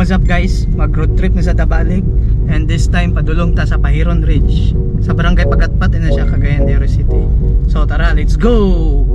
What's up guys? Mag road trip na sa Tabalig. And this time padulong ta sa Pahiron Ridge. Sa barangay Pagatpat na siya, Cagayan de Oro City. So tara, let's go!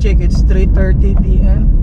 It's 3:30 p.m.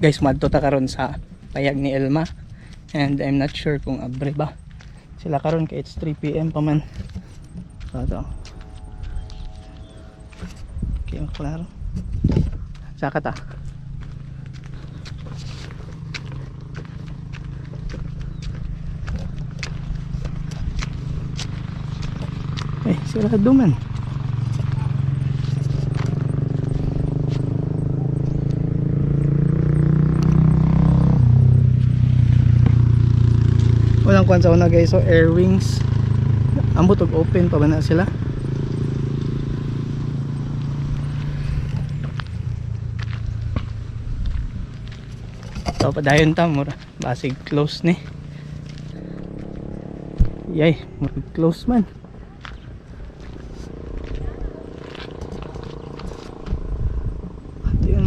Guys, madto ta karon sa payag ni Elma. And I'm not sure kung abre ba sila karon kay it's 3 PM pa man. So ito. Okay, klaro. Saka ta. Sirado man. Walang kwan sa una guys, so air wings ambot og open pa ba na sila. So padayon ta mura basig close ni. Yay, mura close man.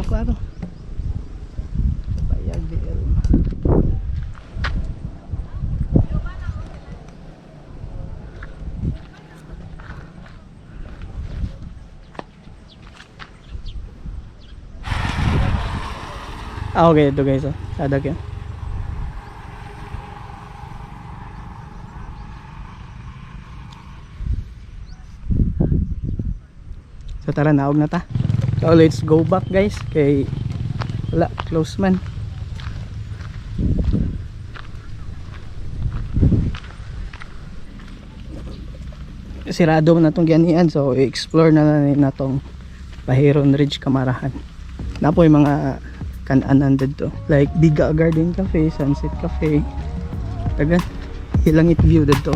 Klaro. Payag di Elma. Okay, ito guys, sadag yan. So tara, naog na ta. So let's go back guys, kay wala, close man. Sirado na itong ganian, so i-explore na natong Pahiron Ridge Camarahan. Na po yung mga kananan dito, like Diga Garden Cafe, Sunset Cafe, tagan hilangit view dito.